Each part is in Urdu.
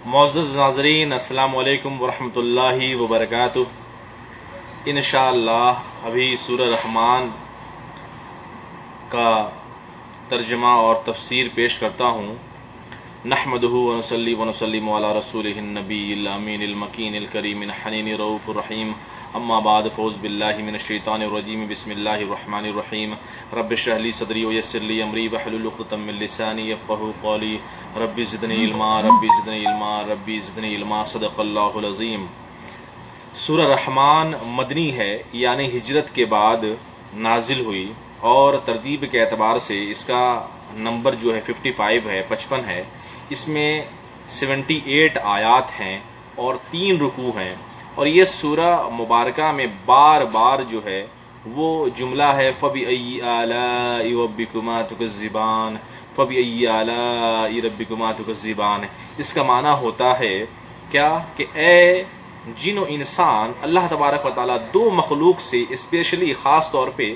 معزز ناظرین، السلام علیکم ورحمۃ اللہ وبرکاتہ۔ انشاءاللہ ابھی سورہ رحمان کا ترجمہ اور تفسیر پیش کرتا ہوں۔ نحمدہ ونصلی ونسلم علی رسولہ النبی الامین المکین الکریم الحنین الرؤوف الرحیم، اما بعد فاعوذ باللہ من الشیطان الرجیم، بسم اللہ الرحمن الرحیم۔ رب اشرح لی صدری ویسر لی امری واحلل عقدۃ من لسانی یفقہوا قولی، رب زدنی علما رب زدنی علما رب زدنی علما، صدق اللہ العظیم۔ سورہ رحمان مدنی ہے، یعنی ہجرت کے بعد نازل ہوئی، اور ترتیب کے اعتبار سے اس کا نمبر جو ہے 55 ہے، 55 ہے۔ اس میں 78 آیات ہیں اور 3 رکوع ہیں، اور یہ سورہ مبارکہ میں بار بار جو ہے وہ جملہ ہے فَبِأَيِّ آلَاءِ رَبِّكُمَا تُكَذِّبَانِ، فَبِأَيِّ آلَاءِ رَبِّكُمَا تُكَذِّبَانِ۔ اس کا معنی ہوتا ہے کیا کہ اے جن و انسان، اللہ تبارک و تعالیٰ 2 مخلوق سے اسپیشلی خاص طور پہ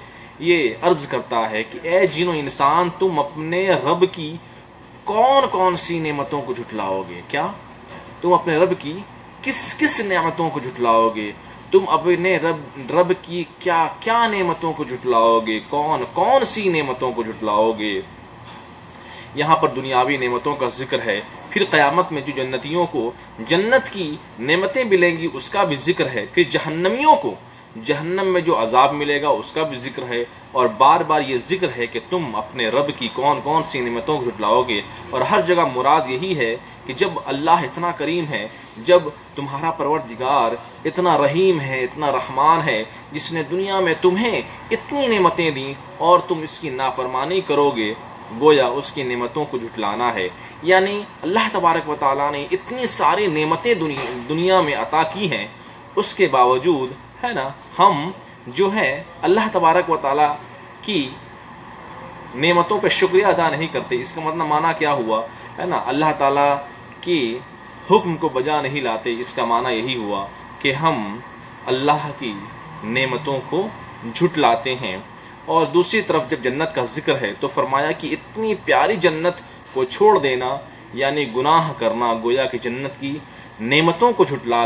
یہ عرض کرتا ہے کہ اے جن و انسان، تم اپنے رب کی کون کون سی نعمتوں کو جھٹلاؤ گے؟ کیا تم اپنے رب کی کس نعمتوں کو جھٹلاؤ گے؟ تم اپنے رب کی کیا نعمتوں کو جھٹلاؤ گے؟ کون سی نعمتوں کو جھٹلاؤ گے؟ یہاں پر دنیاوی نعمتوں کا ذکر ہے، پھر قیامت میں جو جنتیوں کو جنت کی نعمتیں ملیں گی اس کا بھی ذکر ہے، پھر جہنمیوں کو جہنم میں جو عذاب ملے گا اس کا بھی ذکر ہے، اور بار بار یہ ذکر ہے کہ تم اپنے رب کی کون سی نعمتوں کو جھٹلاؤ گے۔ اور ہر جگہ مراد یہی ہے کہ جب اللہ اتنا کریم ہے، جب تمہارا پروردگار اتنا رحیم ہے، اتنا رحمان ہے، جس نے دنیا میں تمہیں اتنی نعمتیں دیں اور تم اس کی نافرمانی کرو گے، گویا اس کی نعمتوں کو جھٹلانا ہے۔ یعنی اللہ تبارک و تعالیٰ نے اتنی ساری نعمتیں دنیا میں عطا کی ہیں، اس کے باوجود ہے نا ہم جو ہے اللہ تبارک و تعالیٰ کی نعمتوں پہ شکریہ ادا نہیں کرتے۔ اس کا مطلب معنی کیا ہوا ہے نا، اللہ تعالیٰ کی حکم کو بجا نہیں لاتے۔ اس کا معنی یہی ہوا کہ ہم اللہ کی نعمتوں کو جھٹلاتے ہیں۔ اور دوسری طرف جب جنت کا ذکر ہے تو فرمایا کہ اتنی پیاری جنت کو چھوڑ دینا یعنی گناہ کرنا، گویا کہ جنت کی نعمتوں کو جھٹلا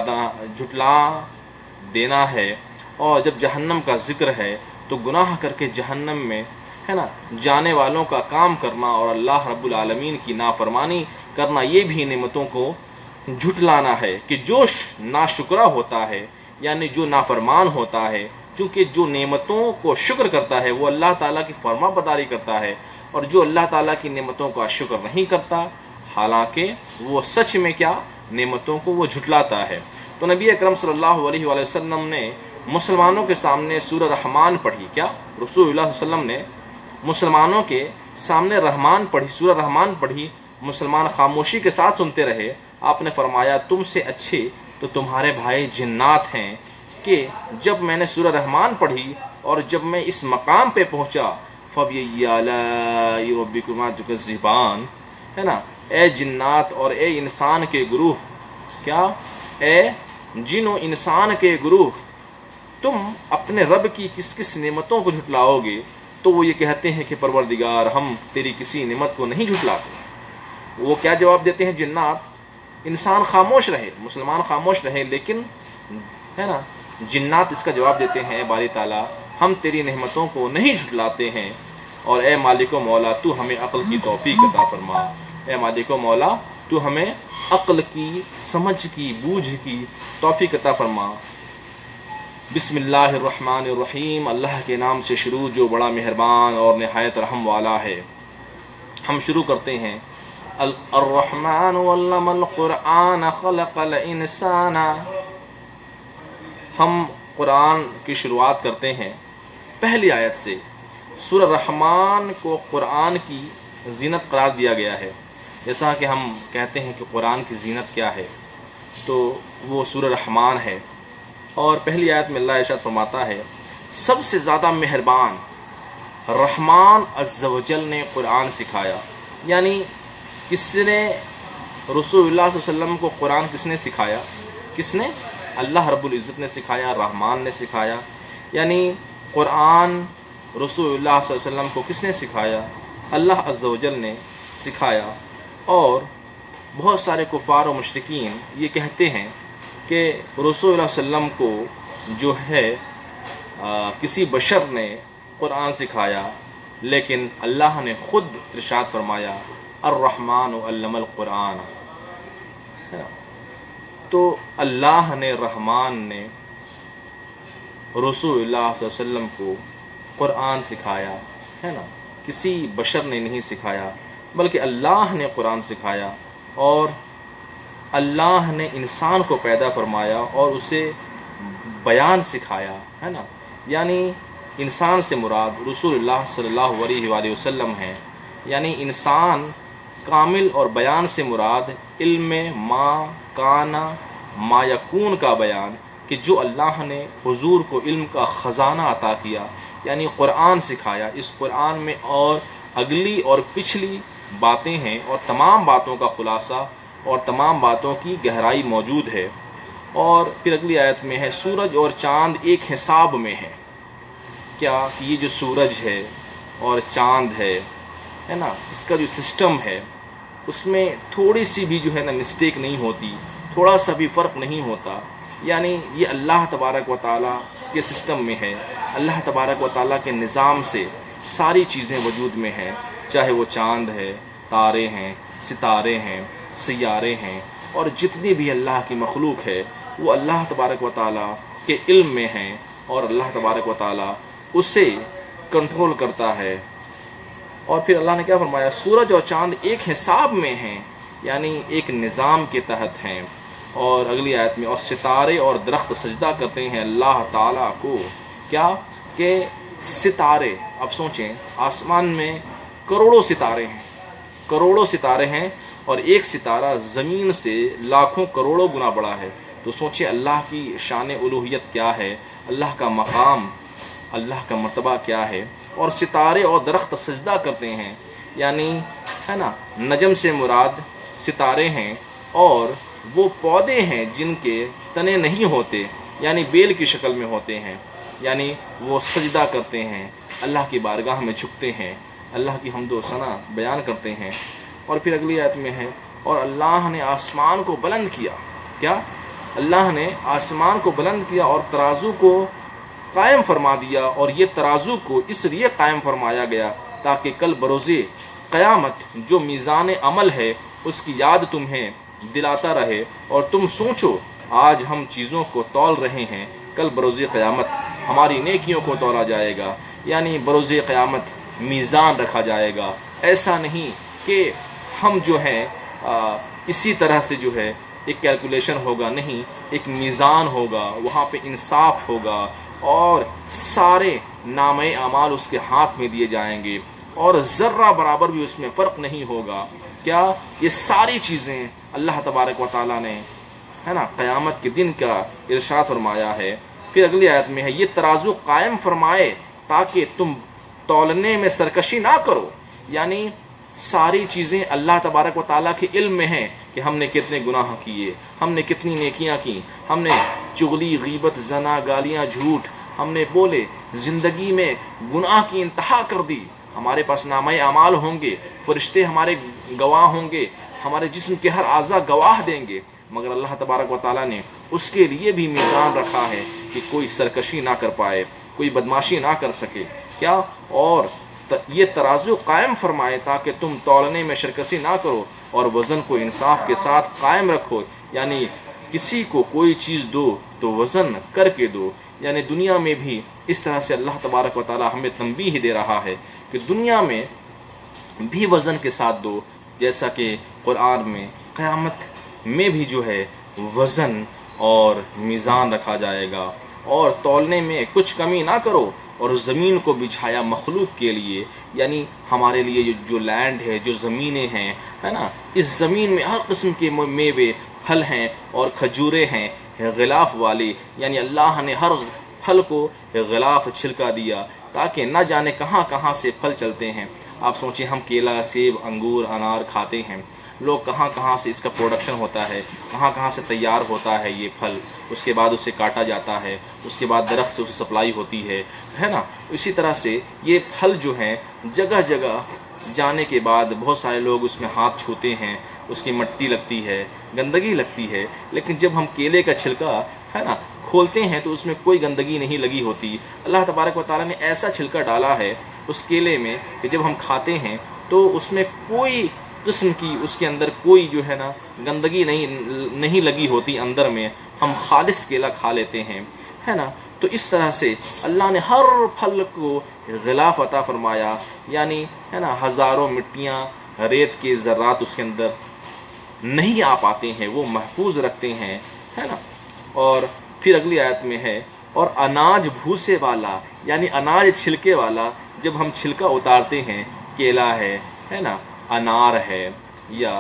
دینا ہے۔ اور جب جہنم کا ذکر ہے تو گناہ کر کے جہنم میں ہے نا جانے والوں کا کام کرنا اور اللہ رب العالمین کی نافرمانی کرنا، یہ بھی نعمتوں کو جھٹلانا ہے۔ کہ جو ناشکرا ہوتا ہے یعنی جو نافرمان ہوتا ہے، چونکہ جو نعمتوں کو شکر کرتا ہے وہ اللہ تعالیٰ کی فرما برداری کرتا ہے، اور جو اللہ تعالیٰ کی نعمتوں کا شکر نہیں کرتا، حالانکہ وہ سچ میں کیا نعمتوں کو وہ جھٹلاتا ہے۔ تو نبی اکرم صلی اللہ علیہ وآلہ وسلم نے مسلمانوں کے سامنے سورہ رحمان پڑھی۔ کیا رسول اللہ صلی اللہ علیہ وسلم نے مسلمانوں کے سامنے رحمان پڑھی، سورہ رحمان پڑھی، مسلمان خاموشی کے ساتھ سنتے رہے۔ آپ نے فرمایا تم سے اچھے تو تمہارے بھائی جنات ہیں، کہ جب میں نے سورہ رحمان پڑھی اور جب میں اس مقام پہ پہنچا فَبِأَيِّ آلَاءِ رَبِّكُمَا تُكَذِّبَانِ، ہے نا، اے جنات اور اے انسان کے گروہ، کیا اے جن و انسان کے گروہ، تم اپنے رب کی کس نعمتوں کو جھٹلاؤ گے؟ تو وہ یہ کہتے ہیں کہ پروردگار ہم تیری کسی نعمت کو نہیں جھٹلاتے۔ وہ کیا جواب دیتے ہیں جنات؟ انسان خاموش رہے، مسلمان خاموش رہے، لیکن ہے نا جنات اس کا جواب دیتے ہیں باری تعالیٰ ہم تیری نعمتوں کو نہیں جھٹلاتے ہیں، اور اے مالک و مولا تو ہمیں عقل کی توفیق عطا فرما۔ اے مالک و مولا تو ہمیں عقل کی، سمجھ کی، بوجھ کی توفیق عطا فرما۔ بسم اللہ الرحمن الرحیم، اللہ کے نام سے شروع جو بڑا مہربان اور نہایت رحم والا ہے۔ ہم شروع کرتے ہیں۔ الرحمن علم القرآن خلق الانسان۔ ہم قرآن کی شروعات کرتے ہیں پہلی آیت سے۔ سورہ رحمان کو قرآن کی زینت قرار دیا گیا ہے۔ جیسا کہ ہم کہتے ہیں کہ قرآن کی زینت کیا ہے، تو وہ سورہ رحمان ہے۔ اور پہلی آیت میں اللہ ارشاد فرماتا ہے سب سے زیادہ مہربان رحمان عز و جل نے قرآن سکھایا۔ یعنی کس نے رسول اللہ صلی اللہ علیہ وسلم کو قرآن کس نے سکھایا؟ کس نے؟ اللہ رب العزت نے سکھایا، رحمان نے سکھایا۔ یعنی قرآن رسول اللہ صلی اللہ علیہ وسلم کو کس نے سکھایا؟ اللہ عز و جل نے سکھایا۔ اور بہت سارے کفار و مشرکین یہ کہتے ہیں کہ رسول اللہ صلی اللہ علیہ وسلم کو جو ہے کسی بشر نے قرآن سکھایا، لیکن اللہ نے خود ارشاد فرمایا الرحمن علم القرآن، تو اللہ نے رحمان نے رسول اللہ صلی اللہ علیہ وسلم کو قرآن سکھایا ہے نا، کسی بشر نے نہیں سکھایا بلکہ اللہ نے قرآن سکھایا، اور اللہ نے انسان کو پیدا فرمایا اور اسے بیان سکھایا ہے نا۔ یعنی انسان سے مراد رسول اللہ صلی اللہ علیہ وآلہ وسلم ہیں، یعنی انسان کامل، اور بیان سے مراد علم ما کانا ما یکون کا بیان، کہ جو اللہ نے حضور کو علم کا خزانہ عطا کیا، یعنی قرآن سکھایا۔ اس قرآن میں اور اگلی اور پچھلی باتیں ہیں، اور تمام باتوں کا خلاصہ اور تمام باتوں کی گہرائی موجود ہے۔ اور پھر اگلی آیت میں ہے سورج اور چاند ایک حساب میں ہے، کیا کہ یہ جو سورج ہے اور چاند ہے نا، اس کا جو سسٹم ہے اس میں تھوڑی سی بھی جو ہے نا مسٹیک نہیں ہوتی، تھوڑا سا بھی فرق نہیں ہوتا، یعنی یہ اللہ تبارک و تعالیٰ کے سسٹم میں ہے، اللہ تبارک و تعالیٰ کے نظام سے ساری چیزیں وجود میں ہیں، چاہے وہ چاند ہے، تارے ہیں، ستارے ہیں، سیارے ہیں، اور جتنی بھی اللہ کی مخلوق ہے وہ اللہ تبارک و تعالیٰ کے علم میں ہیں، اور اللہ تبارک و تعالیٰ اسے کنٹرول کرتا ہے۔ اور پھر اللہ نے کیا فرمایا، سورج اور چاند ایک حساب میں ہیں، یعنی ایک نظام کے تحت ہیں۔ اور اگلی آیت میں اور ستارے اور درخت سجدہ کرتے ہیں اللہ تعالیٰ کو، کیا کہ ستارے، اب سوچیں آسمان میں کروڑوں ستارے ہیں، کروڑوں ستارے ہیں، اور ایک ستارہ زمین سے لاکھوں کروڑوں گنا بڑا ہے، تو سوچیں اللہ کی شان الوہیت کیا ہے، اللہ کا مقام، اللہ کا مرتبہ کیا ہے۔ اور ستارے اور درخت سجدہ کرتے ہیں، یعنی ہے نا نجم سے مراد ستارے ہیں، اور وہ پودے ہیں جن کے تنے نہیں ہوتے، یعنی بیل کی شکل میں ہوتے ہیں، یعنی وہ سجدہ کرتے ہیں، اللہ کی بارگاہ میں جھکتے ہیں، اللہ کی حمد و ثنا بیان کرتے ہیں۔ اور پھر اگلی آیت میں ہے اور اللہ نے آسمان کو بلند کیا، کیا اللہ نے آسمان کو بلند کیا اور ترازو کو قائم فرما دیا، اور یہ ترازو کو اس لیے قائم فرمایا گیا تاکہ کل بروز قیامت جو میزان عمل ہے اس کی یاد تمہیں دلاتا رہے، اور تم سوچو آج ہم چیزوں کو تول رہے ہیں، کل بروز قیامت ہماری نیکیوں کو تولا جائے گا، یعنی بروز قیامت میزان رکھا جائے گا۔ ایسا نہیں کہ ہم جو ہیں اسی طرح سے جو ہے ایک کیلکولیشن ہوگا، نہیں، ایک میزان ہوگا، وہاں پہ انصاف ہوگا، اور سارے نامۂ اعمال اس کے ہاتھ میں دیے جائیں گے، اور ذرہ برابر بھی اس میں فرق نہیں ہوگا۔ کیا یہ ساری چیزیں اللہ تبارک و تعالیٰ نے ہے نا قیامت کے دن کا ارشاد فرمایا ہے۔ پھر اگلی آیت میں ہے یہ ترازو قائم فرمائے تاکہ تم تولنے میں سرکشی نہ کرو، یعنی ساری چیزیں اللہ تبارک و تعالیٰ کے علم میں ہیں کہ ہم نے کتنے گناہ کیے، ہم نے کتنی نیکیاں کی، ہم نے چغلی، غیبت، زنا، گالیاں، جھوٹ ہم نے بولے، زندگی میں گناہ کی انتہا کر دی۔ ہمارے پاس نامہ اعمال ہوں گے، فرشتے ہمارے گواہ ہوں گے، ہمارے جسم کے ہر اعضاء گواہ دیں گے، مگر اللہ تبارک و تعالیٰ نے اس کے لیے بھی میزان رکھا ہے کہ کوئی سرکشی نہ کر پائے، کوئی بدماشی نہ کر سکے، کیا اور یہ ترازو قائم فرمائے تاکہ تم تولنے میں سرکشی نہ کرو، اور وزن کو انصاف کے ساتھ قائم رکھو، یعنی کسی کو کوئی چیز دو تو وزن کر کے دو۔ یعنی دنیا میں بھی اس طرح سے اللہ تبارک و تعالیٰ ہمیں تنبیہ دے رہا ہے کہ دنیا میں بھی وزن کے ساتھ دو، جیسا کہ قرآن میں قیامت میں بھی جو ہے وزن اور میزان رکھا جائے گا، اور تولنے میں کچھ کمی نہ کرو، اور زمین کو بچھایا مخلوق کے لیے، یعنی ہمارے لیے جو لینڈ ہے، جو زمینیں ہیں ہے نا، اس زمین میں ہر قسم کے میوے، پھل ہیں اور کھجورے ہیں غلاف والی، یعنی اللہ نے ہر پھل کو غلاف چھلکا دیا تاکہ نہ جانے کہاں کہاں سے پھل چلتے ہیں۔ آپ سوچیں ہم کیلا، سیب، انگور، انار کھاتے ہیں، لوگ کہاں کہاں سے اس کا پروڈکشن ہوتا ہے، کہاں کہاں سے تیار ہوتا ہے یہ پھل، اس کے بعد اسے کاٹا جاتا ہے، اس کے بعد درخت سے اسے سپلائی ہوتی ہے نا۔ اسی طرح سے یہ پھل جو ہیں جگہ جگہ جانے کے بعد بہت سارے لوگ اس میں ہاتھ چھوتے ہیں، اس کی مٹی لگتی ہے، گندگی لگتی ہے، لیکن جب ہم کیلے کا چھلکا ہے نا کھولتے ہیں تو اس میں کوئی گندگی نہیں لگی ہوتی۔ اللہ تبارک و تعالیٰ نے ایسا چھلکا ڈالا ہے اس کیلے میں کہ جب ہم کھاتے ہیں تو اس میں کوئی قسم کی اس کے اندر کوئی جو ہے نا گندگی نہیں لگی ہوتی اندر میں، ہم خالص کیلا کھا لیتے ہیں، ہے نا۔ تو اس طرح سے اللہ نے ہر پھل کو غلاف عطا فرمایا، یعنی ہے نا ہزاروں مٹیاں، ریت کے ذرات اس کے اندر نہیں آ پاتے ہیں، وہ محفوظ رکھتے ہیں، ہے نا۔ اور پھر اگلی آیت میں ہے اور اناج بھوسے والا، یعنی اناج چھلکے والا، جب ہم چھلکا اتارتے ہیں، کیلا ہے نا، انار ہے، یا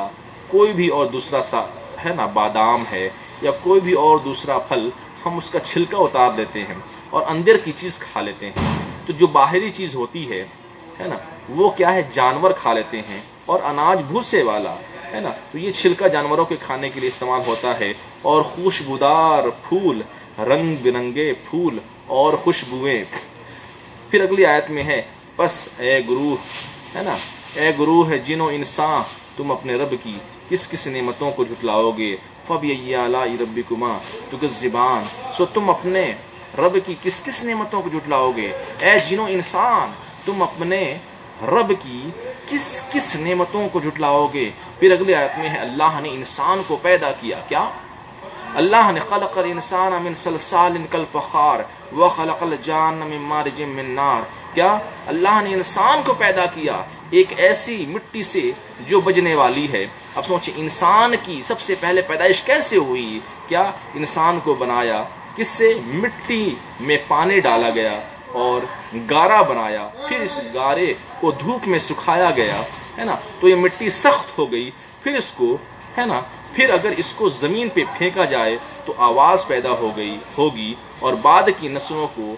کوئی بھی اور دوسرا سا ہے نا بادام ہے، یا کوئی بھی اور دوسرا پھل، ہم اس کا چھلکا اتار لیتے ہیں اور اندر کی چیز کھا لیتے ہیں، تو جو باہری چیز ہوتی ہے نا وہ کیا ہے، جانور کھا لیتے ہیں۔ اور اناج بھوسے والا ہے نا، تو یہ چھلکا جانوروں کے کھانے کے لیے استعمال ہوتا ہے۔ اور خوشبودار پھول، رنگ برنگے پھول اور خوشبوئیں۔ پھر اگلی آیت میں ہے پس اے گروہ، ہے نا، اے گروہ جن و انسان، تم اپنے رب کی کس کس نعمتوں کو جھٹلاؤ گے، فَبِأَيِّ آلَاءِ رَبِّكُمَا تُكَذِّبَانِ، سو تم اپنے رب کی کس کس نعمتوں کو جھٹلاؤ گے، اے جن و انسان تم اپنے رب کی کس کس نعمتوں کو جھٹلاؤ گے۔ پھر اگلی آیت میں ہے اللہ نے انسان کو پیدا کیا، کیا؟ اللہ نے خلق الانسان من صلصال کالفخار وخلق الجان من مارج من نار، کیا اللہ نے انسان کو پیدا کیا ایک ایسی مٹی سے جو بجنے والی ہے۔ اب سوچیں انسان کی سب سے پہلے پیدائش کیسے ہوئی؟ کیا انسان کو بنایا کس سے؟ مٹی میں پانی ڈالا گیا اور گارا بنایا، پھر اس گارے کو دھوپ میں سکھایا گیا، ہے نا، تو یہ مٹی سخت ہو گئی، پھر اس کو ہے نا، پھر اگر اس کو زمین پہ پھینکا جائے تو آواز پیدا ہوگی، اور بعد کی نسلوں کو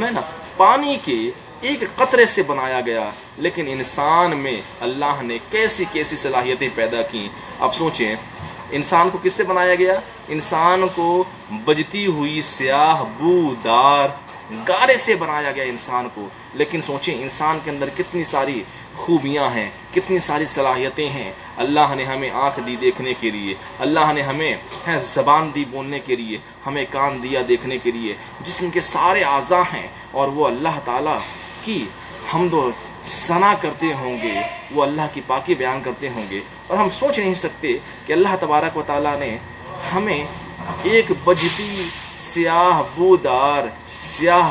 ہے نا پانی کے ایک قطرے سے بنایا گیا۔ لیکن انسان میں اللہ نے کیسی کیسی صلاحیتیں پیدا کی۔ اب سوچیں انسان کو کس سے بنایا گیا؟ انسان کو بجتی ہوئی سیاہ بودار گارے سے بنایا گیا انسان کو۔ لیکن سوچیں انسان کے اندر کتنی ساری خوبیاں ہیں، کتنی ساری صلاحیتیں ہیں۔ اللہ نے ہمیں آنکھ دی دیکھنے کے لیے، اللہ نے ہمیں زبان دی بولنے کے لیے، ہمیں کان دیا دیکھنے کے لیے، جسم کے سارے اعضاء ہیں، اور وہ اللہ تعالیٰ کی حمد و ثنا کرتے ہوں گے، وہ اللہ کی پاکی بیان کرتے ہوں گے۔ اور ہم سوچ نہیں سکتے کہ اللہ تبارک و تعالیٰ نے ہمیں ایک بجتی سیاہ بودار سیاہ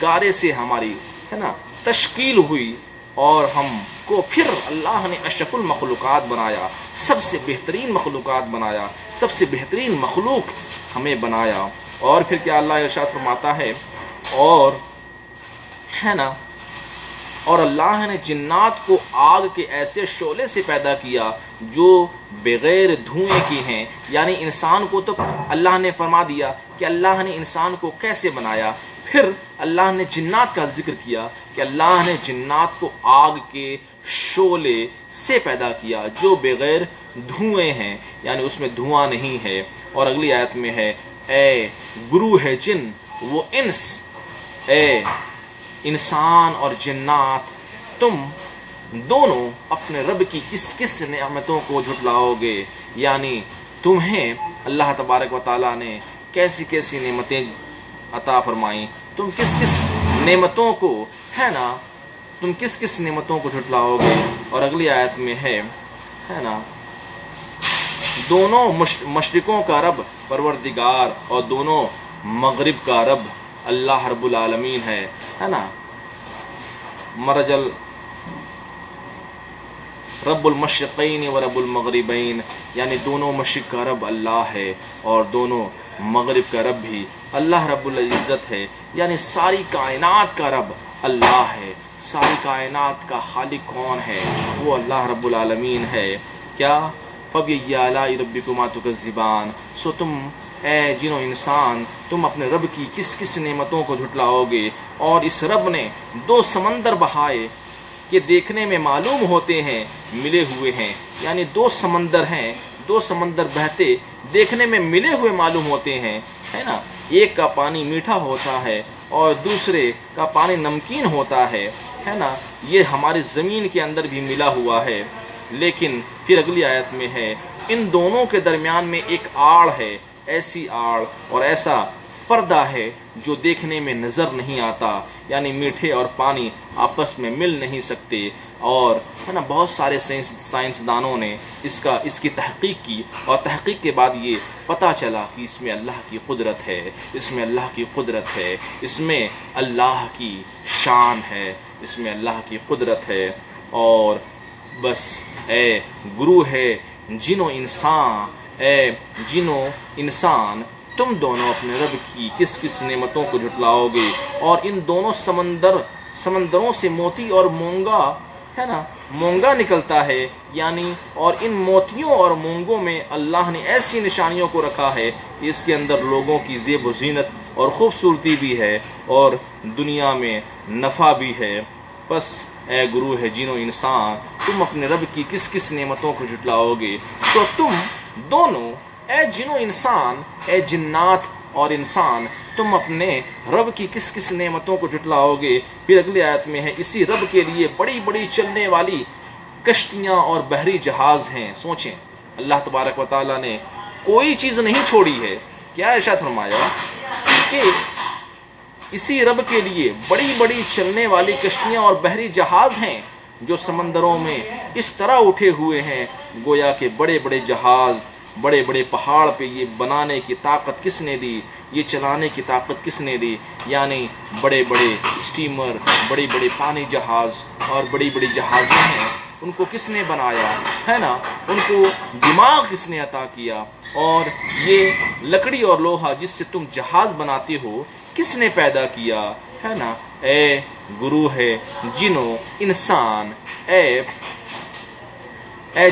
گارے سے ہماری ہے نا تشکیل ہوئی، اور ہم کو پھر اللہ نے اشرف المخلوقات بنایا، سب سے بہترین مخلوقات بنایا، سب سے بہترین مخلوق ہمیں بنایا۔ اور پھر کیا اللہ ارشاد فرماتا ہے، اور ہے نا، اور اللہ نے جنات کو آگ کے ایسے شعلے سے پیدا کیا جو بغیر دھوئیں کی ہیں، یعنی انسان کو تو اللہ نے فرما دیا کہ اللہ نے انسان کو کیسے بنایا، پھر اللہ نے جنات کا ذکر کیا کہ اللہ نے جنات کو آگ کے شعلے سے پیدا کیا جو بغیر دھوئیں ہیں، یعنی اس میں دھواں نہیں ہے۔ اور اگلی آیت میں ہے اے گروہ جن و انس، اے انسان اور جنات تم دونوں اپنے رب کی کس کس نعمتوں کو جھٹلاؤ گے، یعنی تمہیں اللہ تبارک و تعالیٰ نے کیسی کیسی نعمتیں عطا فرمائیں، تم کس کس نعمتوں کو ہے نا، تم کس کس نعمتوں کو جھٹلاؤ گے۔ اور اگلی آیت میں ہے نا، دونوں مشرقوں کا رب پروردگار اور دونوں مغرب کا رب اللہ رب العالمین ہے نا، مرج رب المشرقین و رب المغربین، یعنی دونوں مشرق کا رب اللہ ہے اور دونوں مغرب کا رب بھی اللہ رب العزت ہے، یعنی ساری کائنات کا رب اللہ ہے، ساری کائنات کا خالق کون ہے؟ وہ اللہ رب العالمین ہے۔ کیا فَبِأَيِّ آلَاءِ رَبِّكُمَا تُكَذِّبَانِ، سو تم اے جن و انسان تم اپنے رب کی کس کس نعمتوں کو جھٹلاؤ گے۔ اور اس رب نے 2 سمندر بہائے، کہ دیکھنے میں معلوم ہوتے ہیں ملے ہوئے ہیں، یعنی دو سمندر ہیں، دو سمندر بہتے دیکھنے میں ملے ہوئے معلوم ہوتے ہیں، ہے نا، ایک کا پانی میٹھا ہوتا ہے اور دوسرے کا پانی نمکین ہوتا ہے نا، یہ ہماری زمین کے اندر بھی ملا ہوا ہے، لیکن پھر اگلی آیت میں ہے ان دونوں کے درمیان میں ایک آڑ ہے، ایسی آڑ اور ایسا پردہ ہے جو دیکھنے میں نظر نہیں آتا، یعنی میٹھے اور پانی آپس میں مل نہیں سکتے، اور ہے نا بہت سارے سائنسدانوں نے اس کی تحقیق کی، اور تحقیق کے بعد یہ پتہ چلا کہ اس میں اللہ کی قدرت ہے، اس میں اللہ کی قدرت ہے، اس میں اللہ کی شان ہے، اس میں اللہ کی قدرت ہے۔ اور بس اے گروہ ہے جن و انسان، اے جن و انسان، تم دونوں اپنے رب کی کس کس نعمتوں کو جھٹلاؤ گے، اور ان دونوں سمندروں سے موتی اور مونگا، ہے نا، مونگا نکلتا ہے، یعنی اور ان موتیوں اور مونگوں میں اللہ نے ایسی نشانیوں کو رکھا ہے کہ اس کے اندر لوگوں کی زیب و زینت اور خوبصورتی بھی ہے اور دنیا میں نفع بھی ہے۔ بس اے گروہ ہے جن و انسان، تم اپنے رب کی کس کس نعمتوں کو جھٹلاؤ گے، تو تم دونوں، اے جن و انسان، اے جنات اور انسان، تم اپنے رب کی کس کس نعمتوں کو جھٹلاؤ گے۔ پھر اگلی آیت میں ہے اسی رب کے لیے بڑی بڑی چلنے والی کشتیاں اور بحری جہاز ہیں۔ سوچیں، اللہ تبارک و تعالیٰ نے کوئی چیز نہیں چھوڑی ہے، کیا ارشاد فرمایا کہ اسی رب کے لیے بڑی بڑی چلنے والی کشتیاں اور بحری جہاز ہیں جو سمندروں میں اس طرح اٹھے ہوئے ہیں گویا کہ بڑے بڑے جہاز، بڑے بڑے پہاڑ پہ یہ بنانے کی طاقت کس نے دی، یہ چلانے کی طاقت کس نے دی، یعنی بڑے بڑے اسٹیمر، بڑے بڑے پانی جہاز اور بڑی بڑی جہازیں ہیں، ان کو کس نے بنایا ہے نا، ان کو دماغ کس نے عطا کیا، اور یہ لکڑی اور لوہا جس سے تم جہاز بناتے ہو کس نے پیدا کیا، ہے نا۔ اے گروہ ہے جن و انسان، اے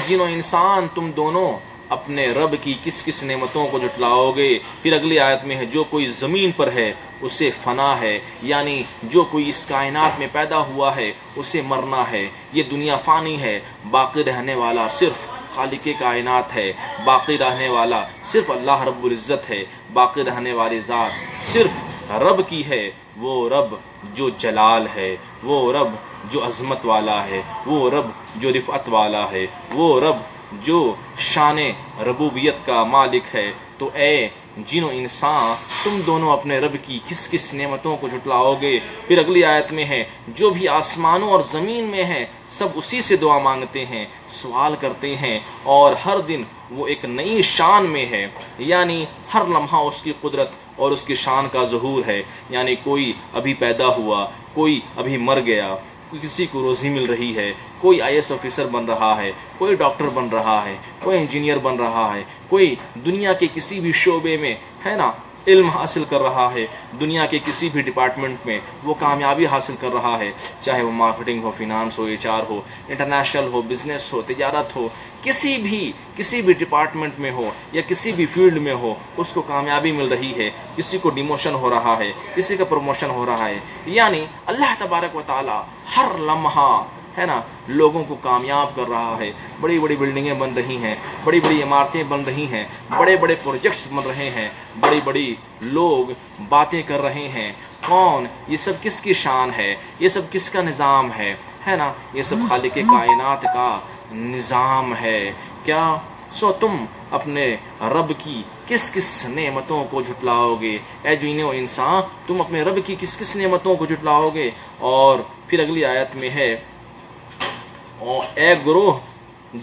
جن و انسان، تم دونوں اپنے رب کی کس کس نعمتوں کو جھٹلاؤ گے۔ پھر اگلی آیت میں ہے جو کوئی زمین پر ہے اسے فنا ہے، یعنی جو کوئی اس کائنات میں پیدا ہوا ہے اسے مرنا ہے، یہ دنیا فانی ہے، باقی رہنے والا صرف خالق کائنات ہے، باقی رہنے والا صرف اللہ رب العزت ہے، باقی رہنے والی ذات صرف رب کی ہے، وہ رب جو جلال ہے، وہ رب جو عظمت والا ہے، وہ رب جو رفعت والا ہے، وہ رب جو شان ربوبیت کا مالک ہے۔ تو اے جن و انسان، تم دونوں اپنے رب کی کس کس نعمتوں کو جھٹلاؤ گے۔ پھر اگلی آیت میں ہے جو بھی آسمانوں اور زمین میں ہے سب اسی سے دعا مانگتے ہیں، سوال کرتے ہیں، اور ہر دن وہ ایک نئی شان میں ہے، یعنی ہر لمحہ اس کی قدرت اور اس کی شان کا ظہور ہے، یعنی کوئی ابھی پیدا ہوا، کوئی ابھی مر گیا، کسی کو روزی مل رہی ہے، کوئی آئی ایس آفیسر بن رہا ہے، کوئی ڈاکٹر بن رہا ہے، کوئی انجینئر بن رہا ہے، کوئی دنیا کے کسی بھی شعبے میں ہے نا علم حاصل کر رہا ہے، دنیا کے کسی بھی ڈپارٹمنٹ میں وہ کامیابی حاصل کر رہا ہے، چاہے وہ مارکیٹنگ ہو، فینانس ہو، ایچ آر ہو، انٹرنیشنل ہو، بزنس ہو، تجارت ہو، کسی بھی ڈپارٹمنٹ میں ہو یا کسی بھی فیلڈ میں ہو، اس کو کامیابی مل رہی ہے، کسی کو ڈیموشن ہو رہا ہے، کسی کا پروموشن ہو رہا ہے، یعنی اللہ تبارک و تعالی ہر لمحہ ہے نا لوگوں کو کامیاب کر رہا ہے، بڑی بڑی بلڈنگیں بن رہی ہیں، بڑی بڑی عمارتیں بن رہی ہیں، بڑے بڑے پروجیکٹس بن رہے ہیں، بڑی بڑی لوگ باتیں کر رہے ہیں۔ کون؟ یہ سب کس کی شان ہے، یہ سب کس کا نظام ہے نا، یہ سب خالق کائنات کا نظام ہے۔ کیا سو تم اپنے رب کی کس کس نعمتوں کو جھٹلاؤ گے، اے جن و انسان، تم اپنے رب کی کس کس نعمتوں کو جھٹلاؤ گے۔ اور پھر اگلی آیت میں ہے اے گروہ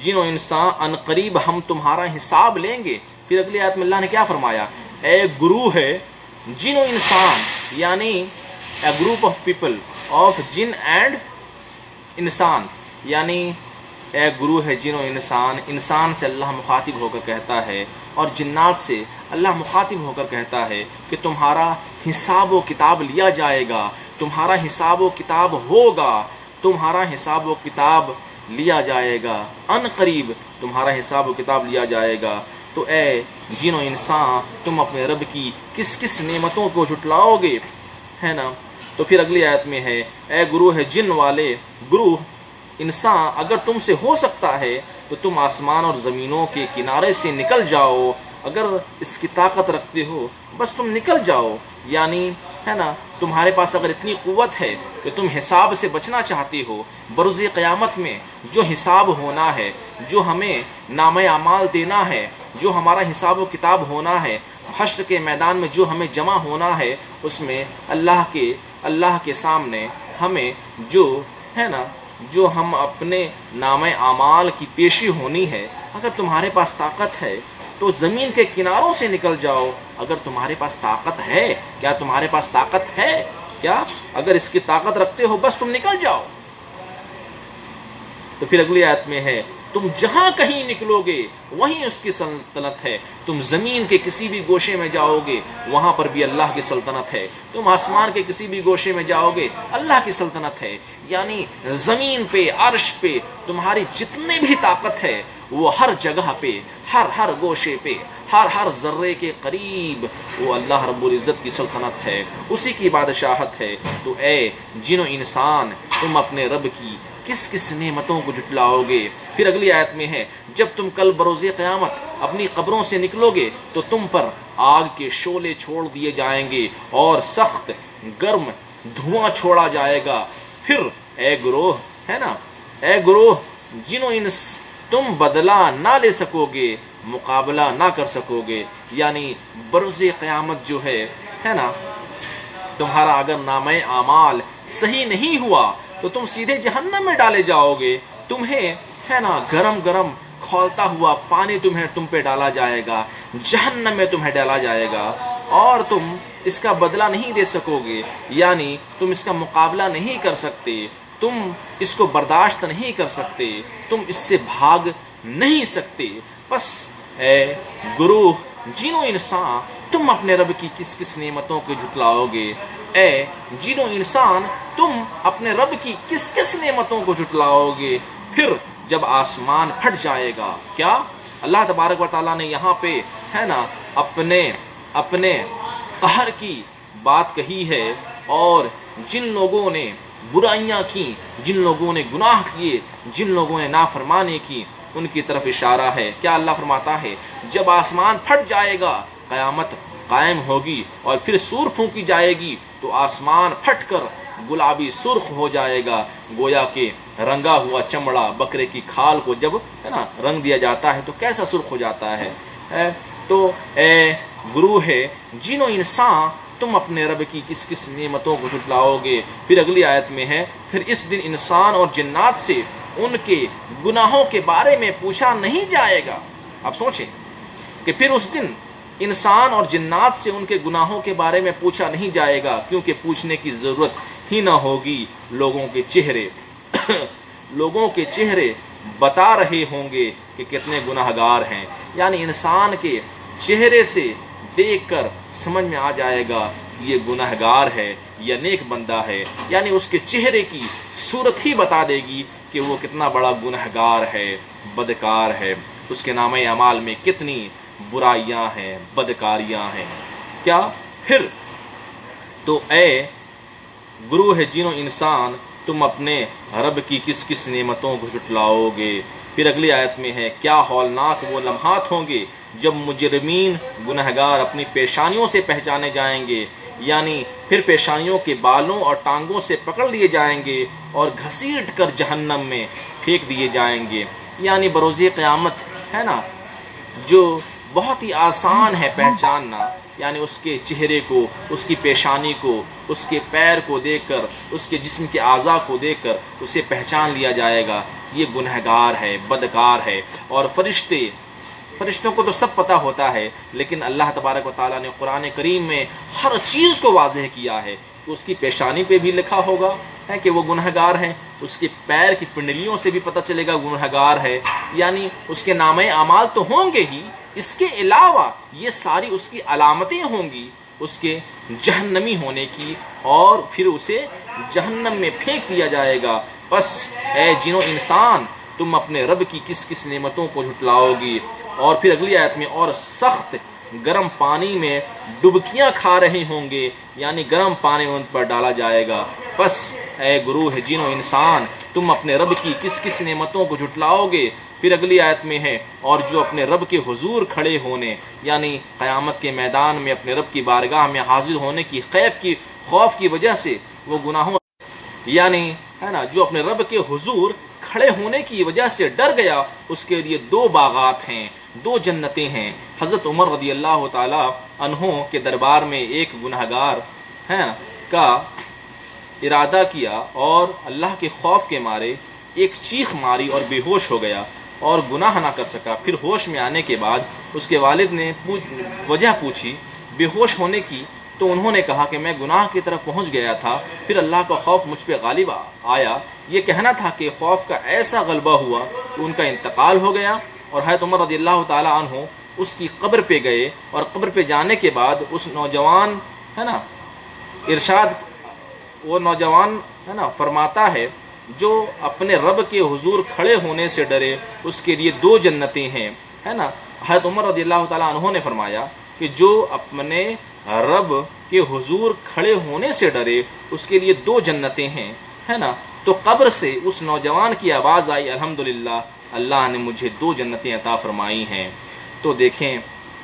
جن و انسان، ان قریب ہم تمہارا حساب لیں گے۔ پھر اگلی آیت میں اللہ نے کیا فرمایا، اے گروہ ہے جن و انسان، یعنی a group of people of جن اینڈ انسان، یعنی اے گروہ ہے جن و انسان، انسان سے اللہ مخاطب ہو کر کہتا ہے اور جنات سے اللہ مخاطب ہو کر کہتا ہے کہ تمہارا حساب و کتاب لیا جائے گا، تمہارا حساب و کتاب ہوگا، تمہارا حساب و کتاب لیا جائے گا، ان قریب تمہارا حساب و کتاب لیا جائے گا۔ تو اے جن و انسان، تم اپنے رب کی کس کس نعمتوں کو جھٹلاؤ گے، ہے نا۔ تو پھر اگلی آیت میں ہے اے گروہ ہے جن والے، گروہ انسان اگر تم سے ہو سکتا ہے تو تم آسمان اور زمینوں کے کنارے سے نکل جاؤ، اگر اس کی طاقت رکھتے ہو بس تم نکل جاؤ، یعنی ہے نا تمہارے پاس اگر اتنی قوت ہے کہ تم حساب سے بچنا چاہتے ہو، بروز قیامت میں جو حساب ہونا ہے، جو ہمیں نامہ اعمال دینا ہے، جو ہمارا حساب و کتاب ہونا ہے، حشر کے میدان میں جو ہمیں جمع ہونا ہے، اس میں اللہ کے سامنے ہمیں جو ہے نا جو ہم اپنے نامہ اعمال کی پیشی ہونی ہے، اگر تمہارے پاس طاقت ہے تو زمین کے کناروں سے نکل جاؤ، اگر تمہارے پاس طاقت ہے، کیا تمہارے پاس طاقت ہے؟ کیا اگر اس کی طاقت رکھتے ہو بس تم نکل جاؤ۔ تو پھر اگلی آیت میں ہے تم جہاں کہیں نکلو گے وہیں اس کی سلطنت ہے، تم زمین کے کسی بھی گوشے میں جاؤ گے وہاں پر بھی اللہ کی سلطنت ہے، تم آسمان کے کسی بھی گوشے میں جاؤ گے اللہ کی سلطنت ہے، یعنی زمین پہ، عرش پہ تمہاری جتنی بھی طاقت ہے وہ ہر جگہ پہ، ہر گوشے پہ، ہر ذرے کے قریب وہ اللہ رب العزت کی سلطنت ہے، اسی کی بادشاہت ہے۔ تو اے جن و انسان تم اپنے رب کی کس کس نعمتوں کو جھٹلاؤ گے؟ پھر اگلی آیت میں ہے جب تم کل بروز قیامت اپنی قبروں سے نکلو گے تو تم پر آگ کے شعلے چھوڑ دیے جائیں گے اور سخت گرم دھواں چھوڑا جائے گا۔ پھر اے گروہ ہے نا، اے گروہ جن و انس تم بدلہ نہ لے سکو گے، مقابلہ نہ کر سکو گے، یعنی بروز قیامت جو ہے نا تمہارا اگر نامہ اعمال صحیح نہیں ہوا تو تم سیدھے جہنم میں ڈالے جاؤ گے، تمہیں ہے نا گرم کھولتا ہوا پانی تم پہ ڈالا جائے گا، جہنم میں تمہیں ڈالا جائے گا اور تم اس کا بدلہ نہیں دے سکو گے، یعنی تم اس کا مقابلہ نہیں کر سکتے، تم اس کو برداشت نہیں کر سکتے، تم اس سے بھاگ نہیں سکتے۔ بس اے گروہ جن و انسان تم اپنے رب کی کس کس نعمتوں کو جھٹلاؤ گے؟ اے جن و انسان تم اپنے رب کی کس کس نعمتوں کو جھٹلاؤ گے؟ پھر جب آسمان پھٹ جائے گا، کیا اللہ تبارک و تعالیٰ نے یہاں پہ ہے نا اپنے قہر کی بات کہی ہے، اور جن لوگوں نے برائیاں کی، جن لوگوں نے گناہ کیے، جن لوگوں نے نافرمانی کی، ان کی طرف اشارہ ہے۔ کیا اللہ فرماتا ہے جب آسمان پھٹ جائے گا، قیامت قائم ہوگی اور پھر سور پھونکی جائے گی تو آسمان پھٹ کر گلابی سرخ ہو جائے گا، گویا کہ رنگا ہوا چمڑا بکرے کی کھال کو جب ہے نا رنگ دیا جاتا ہے تو کیسا سرخ ہو جاتا ہے۔ تو اے گروہ جن و انسان تم اپنے رب کی کس کس نعمتوں کو جھٹلاؤ گے؟ پھر اگلی آیت میں ہے پھر اس دن انسان اور جنات سے ان کے گناہوں کے بارے میں پوچھا نہیں جائے گا۔ آپ سوچیں کہ پھر اس دن انسان اور جنات سے ان کے گناہوں کے بارے میں پوچھا نہیں جائے گا، کیونکہ پوچھنے کی ضرورت ہی نہ ہوگی، لوگوں کے چہرے بتا رہے ہوں گے کہ کتنے گناہگار ہیں، یعنی انسان کے چہرے سے دیکھ کر سمجھ میں آ جائے گا یہ گناہگار ہے یا نیک بندہ ہے، یعنی اس کے چہرے کی صورت ہی بتا دے گی کہ وہ کتنا بڑا گناہگار ہے، بدکار ہے، اس کے نامہ اعمال میں کتنی برائیاں ہیں، بدکاریاں ہیں۔ کیا پھر تو اے گروہ جن و انسان تم اپنے رب کی کس کس نعمتوں کو جھٹلاؤ گے؟ پھر اگلی آیت میں ہے کیا ہولناک وہ لمحات ہوں گے جب مجرمین گنہگار اپنی پیشانیوں سے پہچانے جائیں گے، یعنی پھر پیشانیوں کے بالوں اور ٹانگوں سے پکڑ لیے جائیں گے اور گھسیٹ کر جہنم میں پھینک دیے جائیں گے، یعنی بروز قیامت ہے نا جو بہت ہی آسان ہے پہچاننا، یعنی اس کے چہرے کو، اس کی پیشانی کو، اس کے پیر کو دیکھ کر، اس کے جسم کے اعضاء کو دیکھ کر اسے پہچان لیا جائے گا یہ گنہگار ہے، بدکار ہے۔ اور فرشتوں کو تو سب پتہ ہوتا ہے، لیکن اللہ تبارک و تعالیٰ نے قرآن کریم میں ہر چیز کو واضح کیا ہے کہ اس کی پیشانی پہ بھی لکھا ہوگا ہے کہ وہ گنہگار ہے، اس کے پیر کی پنڈلیوں سے بھی پتہ چلے گا گنہگار ہے، یعنی اس کے نامہ اعمال تو ہوں گے ہی، اس کے علاوہ یہ ساری اس کی علامتیں ہوں گی اس کے جہنمی ہونے کی، اور پھر اسے جہنم میں پھینک دیا جائے گا۔ بس اے جن و انسان تم اپنے رب کی کس کس نعمتوں کو جھٹلاؤ گی؟ اور پھر اگلی آیت میں اور سخت گرم پانی میں ڈبکیاں کھا رہے ہوں گے، یعنی گرم پانی ان پر ڈالا جائے گا پس اے گروہ جن و انسان تم اپنے رب کی کس کس نعمتوں کو جھٹلاؤ گے؟ پھر اگلی آیت میں ہے اور جو اپنے رب کے حضور کھڑے ہونے یعنی قیامت کے میدان میں اپنے رب کی بارگاہ میں حاضر ہونے کی خوف کی وجہ سے وہ گناہوں یعنی ہے نا جو اپنے رب کے حضور کھڑے ہونے کی وجہ سے ڈر گیا اس کے لیے 2 باغات ہیں، 2 جنتیں ہیں۔ حضرت عمر رضی اللہ تعالی عنہ کے دربار میں ایک گنہگار کا ارادہ کیا اور اللہ کے خوف کے مارے ایک چیخ ماری اور بے ہوش ہو گیا اور گناہ نہ کر سکا۔ پھر ہوش میں آنے کے بعد اس کے والد نے وجہ پوچھی بے ہوش ہونے کی، تو انہوں نے کہا کہ میں گناہ کی طرف پہنچ گیا تھا، پھر اللہ کا خوف مجھ پہ غالب آیا۔ یہ کہنا تھا کہ خوف کا ایسا غلبہ ہوا کہ ان کا انتقال ہو گیا، اور حضرت عمر رضی اللہ تعالی عنہ اس کی قبر پہ گئے، اور قبر پہ جانے کے بعد اس نوجوان وہ نوجوان فرماتا ہے جو اپنے رب کے حضور کھڑے ہونے سے ڈرے اس کے لیے 2 جنتیں ہیں، ہے نا۔ حضرت عمر رضی اللہ تعالیٰ عنہ نے فرمایا کہ جو اپنے رب کے حضور کھڑے ہونے سے ڈرے اس کے لیے 2 جنتیں ہیں، ہے نا۔ تو قبر سے اس نوجوان کی آواز آئی الحمدللہ اللہ نے مجھے 2 جنتیں عطا فرمائی ہیں۔ تو دیکھیں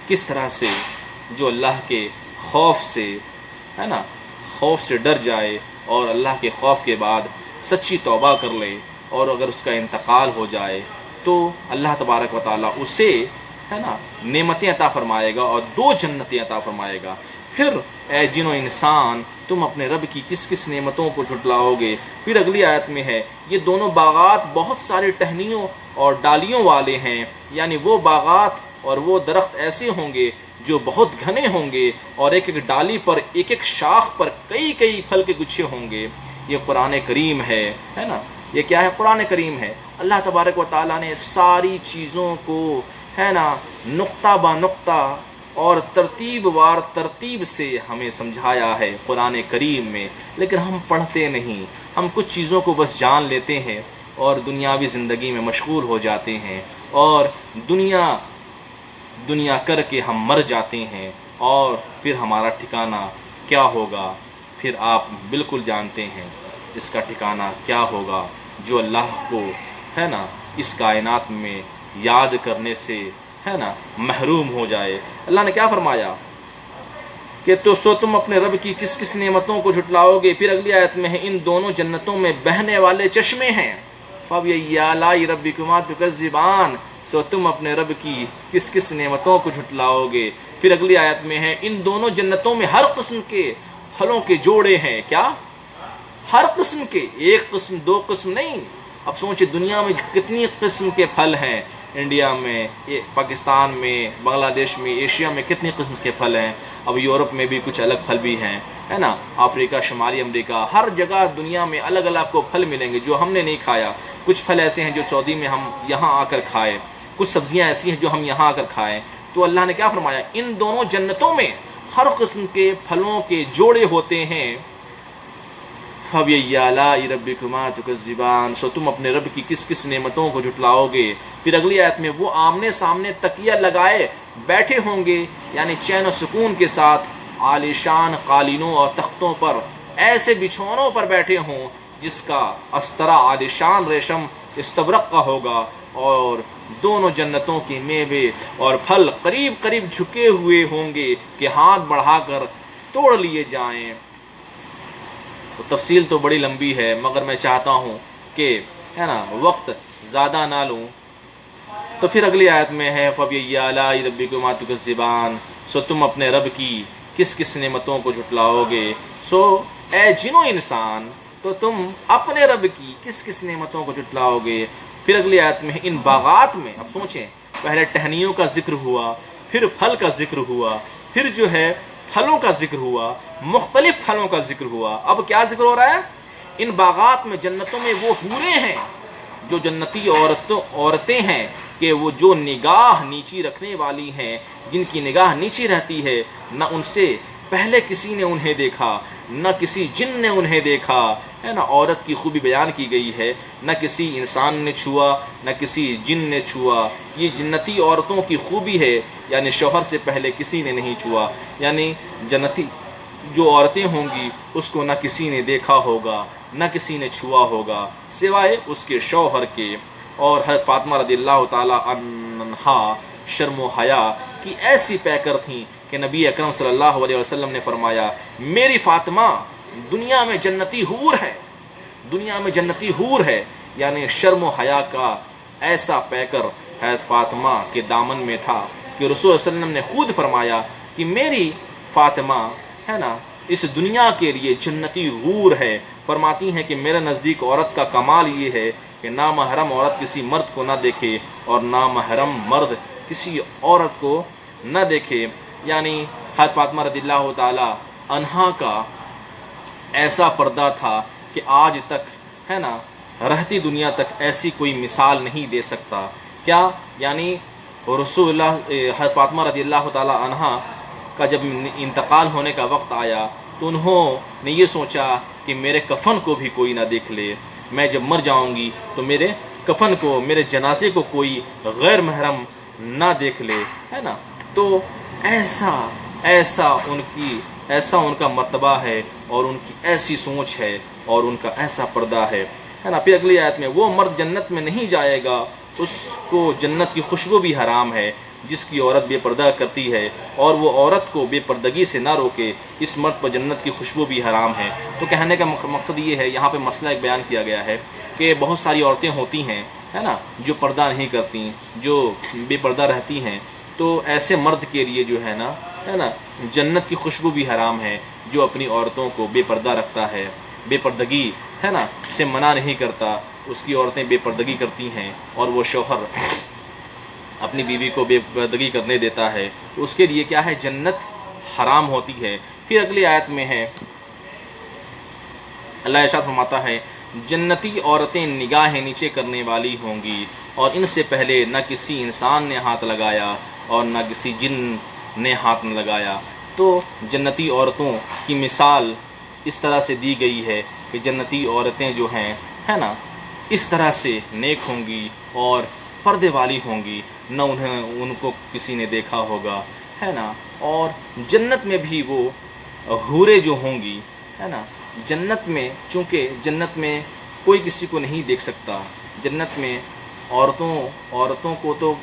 کس طرح سے جو اللہ کے خوف سے خوف سے ڈر جائے اور اللہ کے خوف کے بعد سچی توبہ کر لے، اور اگر اس کا انتقال ہو جائے تو اللہ تبارک و تعالیٰ اسے نعمتیں عطا فرمائے گا اور 2 جنتیں عطا فرمائے گا۔ پھر اے جن و انسان تم اپنے رب کی کس کس نعمتوں کو جھٹلاؤ گے؟ پھر اگلی آیت میں ہے یہ دونوں باغات بہت سارے ٹہنیوں اور ڈالیوں والے ہیں، یعنی وہ باغات اور وہ درخت ایسے ہوں گے جو بہت گھنے ہوں گے، اور ایک ایک ڈالی پر ایک ایک شاخ پر کئی کئی پھل کے گچھے ہوں گے۔ یہ قرآن کریم ہے نا۔ یہ کیا ہے؟ قرآن کریم ہے۔ اللہ تبارک و تعالیٰ نے ساری چیزوں کو نقطہ با نقطہ اور ترتیب وار ترتیب سے ہمیں سمجھایا ہے قرآن کریم میں، لیکن ہم پڑھتے نہیں، ہم کچھ چیزوں کو بس جان لیتے ہیں اور دنیاوی زندگی میں مشغول ہو جاتے ہیں، اور دنیا کر کے ہم مر جاتے ہیں، اور پھر ہمارا ٹھکانہ کیا ہوگا؟ پھر آپ بالکل جانتے ہیں اس کا ٹھکانہ کیا ہوگا جو اللہ کو اس کائنات میں یاد کرنے سے محروم ہو جائے۔ اللہ نے کیا فرمایا کہ تو تم اپنے رب کی کس کس نعمتوں کو جھٹلاؤ گے؟ پھر اگلی آیت میں ہے ان دونوں جنتوں میں بہنے والے چشمے ہیں، فَبِأَيِّ آلَاءِ رَبِّكُمَا تُكَذِّبَانِ، سو تم اپنے رب کی کس کس نعمتوں کو جھٹلاؤ گے؟ پھر اگلی آیت میں ہے ان دونوں جنتوں میں ہر قسم کے پھلوں کے جوڑے ہیں۔ کیا؟ ہر قسم کے، 1 قسم 2 قسم نہیں۔ اب سوچیں دنیا میں کتنی قسم کے پھل ہیں، انڈیا میں، پاکستان میں، بنگلہ دیش میں، ایشیا میں کتنی قسم کے پھل ہیں۔ اب یورپ میں بھی کچھ الگ پھل بھی ہیں، ہے نا۔ افریقہ، شمالی امریکہ، ہر جگہ دنیا میں الگ الگ آپ کو پھل ملیں گے جو ہم نے نہیں کھایا۔ کچھ پھل ایسے ہیں جو سعودی میں ہم یہاں آ کر کھائے، کچھ سبزیاں ایسی ہیں جو ہم یہاں آ کر کھائیں۔ تو اللہ نے کیا فرمایا؟ ان دونوں جنتوں میں ہر قسم کے پھلوں کے جوڑے ہوتے ہیں۔ فَبِأَيِّ آلَاءِ رَبِّكُمَا تُكَذِّبَانِ، سو تم اپنے رب کی کس کس نعمتوں کو جھٹلاؤ گے؟ پھر اگلی آیت میں وہ آمنے سامنے تکیہ لگائے بیٹھے ہوں گے، یعنی چین و سکون کے ساتھ عالیشان قالینوں اور تختوں پر، ایسے بچھونوں پر بیٹھے ہوں جس کا استرا عالیشان ریشم استبرق کا ہوگا، اور دونوں جنتوں کے میوے اور پھل قریب قریب جھکے ہوئے ہوں گے کہ ہاتھ بڑھا کر توڑ لیے جائیں۔ تو تفصیل تو بڑی لمبی ہے، مگر میں چاہتا ہوں کہ وقت زیادہ نہ لوں۔ تو پھر اگلی آیت میں ہے فَبِأَيِّ آلَاءِ رَبِّكُمَا تُكَذِّبَانِ، سو تم اپنے رب کی کس کس نعمتوں کو جھٹلاؤ گے؟ سو اے جن و انسان تو تم اپنے رب کی کس کس نعمتوں کو جھٹلاؤ گے؟ پھر اگلی آیت میں ان باغات میں، اب سوچیں پہلے ٹہنیوں کا ذکر ہوا، پھر پھل کا ذکر ہوا، پھر جو ہے پھلوں کا ذکر ہوا، مختلف پھلوں کا ذکر ہوا، اب کیا ذکر ہو رہا ہے؟ ان باغات میں جنتوں میں وہ حوریں ہیں جو جنتی عورتیں ہیں کہ وہ جو نگاہ نیچی رکھنے والی ہیں، جن کی نگاہ نیچی رہتی ہے، نہ ان سے پہلے کسی نے انہیں دیکھا، نہ کسی جن نے انہیں دیکھا، ہے نا۔ عورت کی خوبی بیان کی گئی ہے، نہ کسی انسان نے چھوا، نہ کسی جن نے چھوا۔ یہ جنتی عورتوں کی خوبی ہے، یعنی شوہر سے پہلے کسی نے نہیں چھوا، یعنی جو عورتیں ہوں گی اس کو نہ کسی نے دیکھا ہوگا نہ کسی نے چھوا ہوگا سوائے اس کے شوہر کے. اور حضرت فاطمہ رضی اللہ تعالی عنہا شرم و حیا کی ایسی پیکر تھیں کہ نبی اکرم صلی اللہ علیہ وسلم نے فرمایا میری فاطمہ دنیا میں جنتی حور ہے، دنیا میں جنتی حور ہے. یعنی شرم و حیا کا ایسا پیکر حضرت فاطمہ کے دامن میں تھا کہ رسول صلی اللہ علیہ وسلم نے خود فرمایا کہ میری فاطمہ ہے نا اس دنیا کے لیے جنتی حور ہے. فرماتی ہیں کہ میرے نزدیک عورت کا کمال یہ ہے کہ نامحرم عورت کسی مرد کو نہ دیکھے اور نامحرم مرد کسی عورت کو نہ دیکھے. یعنی حضرت فاطمہ رضی اللہ تعالی عنہا کا ایسا پردہ تھا کہ آج تک ہے نا رہتی دنیا تک ایسی کوئی مثال نہیں دے سکتا. کیا یعنی رسول اللہ حضرت فاطمہ رضی اللہ تعالی عنہا کا جب انتقال ہونے کا وقت آیا تو انہوں نے یہ سوچا کہ میرے کفن کو بھی کوئی نہ دیکھ لے، میں جب مر جاؤں گی تو میرے کفن کو، میرے جنازے کو کوئی غیر محرم نہ دیکھ لے، ہے نا. تو ایسا ان کا مرتبہ ہے اور ان کی ایسی سوچ ہے اور ان کا ایسا پردہ ہے نا. پھر اگلی آیت میں وہ مرد جنت میں نہیں جائے گا اس کو جنت کی خوشبو بھی حرام ہے جس کی عورت بے پردہ کرتی ہے اور وہ عورت کو بے پردگی سے نہ روکے اس مرد پر جنت کی خوشبو بھی حرام ہے. تو کہنے کا مقصد یہ ہے، یہاں پہ مسئلہ ایک بیان کیا گیا ہے کہ بہت ساری عورتیں ہوتی ہیں ہے نا جو پردہ نہیں کرتی، جو بے پردہ رہتی ہیں، تو ایسے مرد کے لیے جو ہے نا جنت کی خوشبو بھی حرام ہے جو اپنی عورتوں کو بے پردہ رکھتا ہے، بے پردگی ہے نا سے منع نہیں کرتا. اس کی عورتیں بے پردگی کرتی ہیں اور وہ شوہر اپنی بیوی کو بے پردگی کرنے دیتا ہے تو اس کے لیے کیا ہے، جنت حرام ہوتی ہے. پھر اگلی آیت میں ہے اللہ ارشاد فرماتا ہے جنتی عورتیں نگاہ نیچے کرنے والی ہوں گی اور ان سے پہلے نہ کسی انسان نے ہاتھ لگایا اور نہ کسی جن نے ہاتھ نہ لگایا. تو جنتی عورتوں کی مثال اس طرح سے دی گئی ہے کہ جنتی عورتیں جو ہیں ہے نا اس طرح سے نیک ہوں گی اور پردے والی ہوں گی، نہ ان کو کسی نے دیکھا ہوگا ہے نا. اور جنت میں بھی وہ حوریں جو ہوں گی ہے نا، جنت میں چونکہ جنت میں کوئی کسی کو نہیں دیکھ سکتا، جنت میں عورتوں کو تو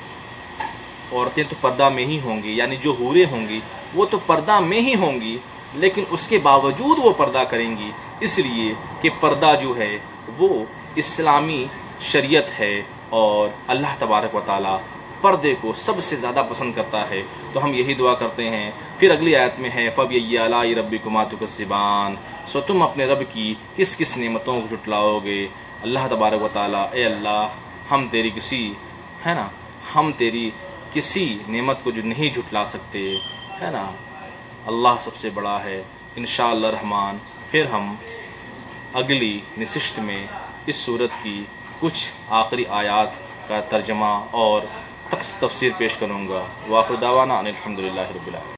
عورتیں تو پردہ میں ہی ہوں گی، یعنی جو حوریں ہوں گی وہ تو پردہ میں ہی ہوں گی لیکن اس کے باوجود وہ پردہ کریں گی اس لیے کہ پردہ جو ہے وہ اسلامی شریعت ہے اور اللہ تبارک و تعالی پردے کو سب سے زیادہ پسند کرتا ہے. تو ہم یہی دعا کرتے ہیں. پھر اگلی آیت میں ہے فَبِأَيِّ آلَاءِ رَبِّكُمَا تُكَذِّبَانِ، سو تم اپنے رب کی کس کس نعمتوں کو جھٹلاؤ گے. اللہ تبارک و تعالی اے اللہ ہم تیری کسی نعمت کو جو نہیں جھٹلا سکتے ہے نا، اللہ سب سے بڑا ہے. انشاءاللہ الرحمن پھر ہم اگلی نشست میں اس سورت کی کچھ آخری آیات کا ترجمہ اور تفسیر پیش کروں گا. وآخر دعوانا ان الحمدللہ رب العالمین.